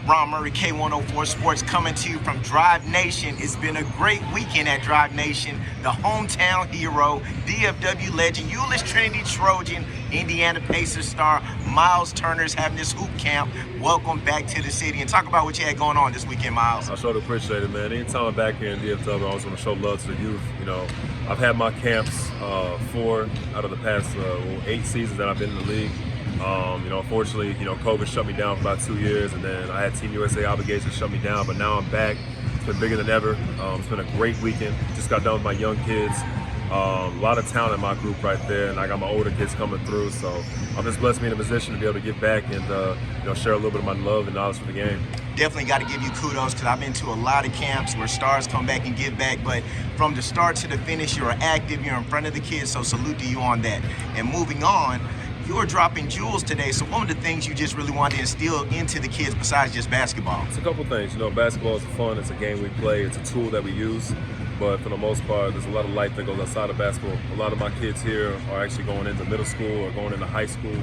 Ron Murray, K104 Sports, coming to you from Drive Nation. It's been a great weekend at Drive Nation. The hometown hero, DFW legend, Euless Trinity Trojan, Indiana Pacers star, Myles Turner is having this hoop camp. Welcome back to the city. And talk about what you had going on this weekend, Myles. I sure appreciate it, man. Anytime I'm back here in DFW, I always want to show love to the youth. You know, I've had my camps 4 out of the past 8 seasons that I've been in the league. Unfortunately, COVID shut me down for about 2 years, and then I had Team USA obligations shut me down, but now I'm back. It's been bigger than ever. It's been a great weekend. Just got done with my young kids. A lot of talent in my group right there, and I got my older kids coming through, so I'm just blessed to be in a position to be able to give back and share a little bit of my love and knowledge for the game. Definitely got to give you kudos, because I've been to a lot of camps where stars come back and give back, but from the start to the finish, you're active, you're in front of the kids, so salute to you on that. And moving on, you're dropping jewels today, so one of the things you just really wanted to instill into the kids besides just basketball? It's a couple things. Basketball is fun, it's a game we play, it's a tool that we use, but for the most part, there's a lot of life that goes outside of basketball. A lot of my kids here are actually going into middle school or going into high school,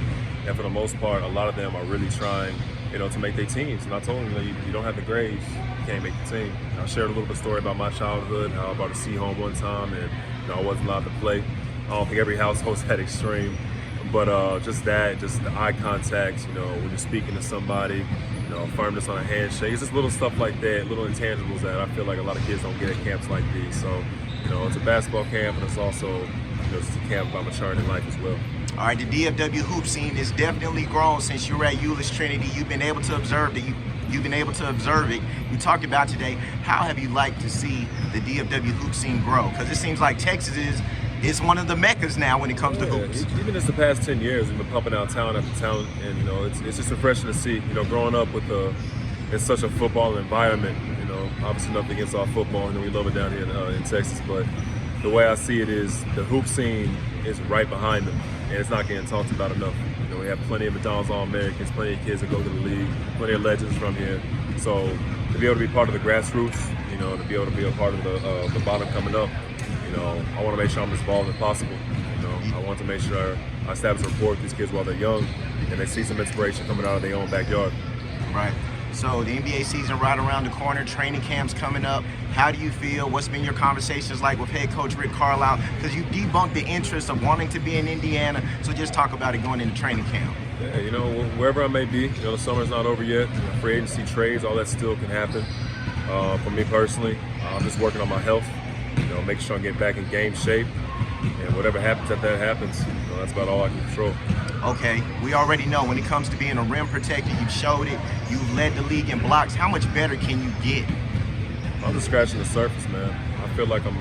and for the most part, a lot of them are really trying to make their teams. And I told them, you don't have the grades, you can't make the team. I shared a little bit of story about my childhood, how I brought a C home one time, and I wasn't allowed to play. I don't think every household's that extreme. But just the eye contact, when you're speaking to somebody, firmness on a handshake, it's just little stuff like that, little intangibles that I feel like a lot of kids don't get at camps like these. So, it's a basketball camp, and it's also, it's a camp about maturing in life as well. All right, the DFW Hoop Scene has definitely grown since you were at Euless Trinity. You've been able to observe that You've been able to observe it. We talked about today, how have you liked to see the DFW Hoop Scene grow? Because it seems like Texas is one of the meccas now when it comes to hoops. Even just the past 10 years, we've been pumping out talent after talent, and it's just refreshing to see. Growing up in such a football environment, obviously nothing against our football, and we love it down here in Texas, but the way I see it is the hoop scene is right behind them, and it's not getting talked about enough. We have plenty of McDonald's All-Americans, plenty of kids that go to the league, plenty of legends from here. So to be able to be part of the grassroots, to be able to be a part of the bottom coming up, I want to make sure I'm as involved as possible. I want to make sure I establish a rapport with these kids while they're young, and they see some inspiration coming out of their own backyard. Right. So the NBA season right around the corner, training camps coming up. How do you feel? What's been your conversations like with head coach Rick Carlisle? Because you debunked the interest of wanting to be in Indiana. So just talk about it going into training camp. Yeah, wherever I may be, the summer's not over yet. Free agency trades, all that still can happen. For me personally, I'm just working on my health. Making sure I get back in game shape, and whatever happens, that happens. That's about all I can control. Okay, we already know when it comes to being a rim protector, you've showed it. You've led the league in blocks. How much better can you get? I'm just scratching the surface, man. I feel like I'm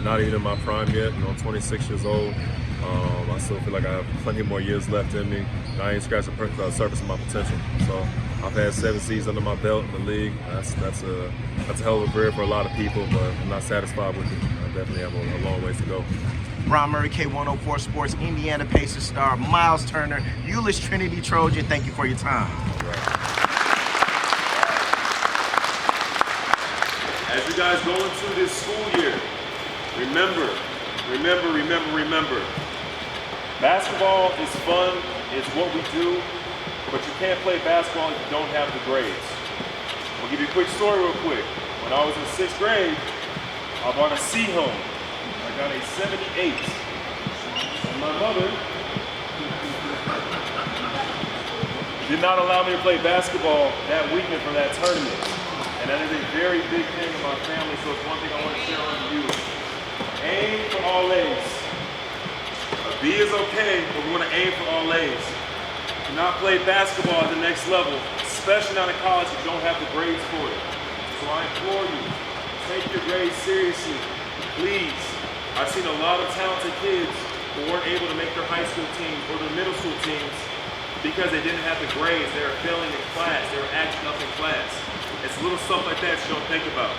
not even in my prime yet. I'm 26 years old. I still feel like I have plenty more years left in me. I ain't scratching the surface of my potential. So I've had 7 seasons under my belt in the league. That's a hell of a career for a lot of people, but I'm not satisfied with it. I definitely have a long ways to go. Ron Murray, K104 Sports, Indiana Pacers star, Myles Turner, Euless Trinity Trojan, thank you for your time. As you guys go into this school year, remember, basketball is fun, it's what we do, but you can't play basketball if you don't have the grades. I'll give you a quick story real quick. When I was in 6th grade, I brought a C home. I got a 78. And my mother did not allow me to play basketball that weekend for that tournament. And that is a very big thing in my family, so it's one thing I want to share with you. Aim for all A's. A B is okay, but we want to aim for all A's. Do not play basketball at the next level, especially not in college if you don't have the grades for it. So I implore you, take your grades seriously, please. I've seen a lot of talented kids who weren't able to make their high school teams or their middle school teams because they didn't have the grades. They were failing in class. They were acting up in class. It's little stuff like that you don't think about.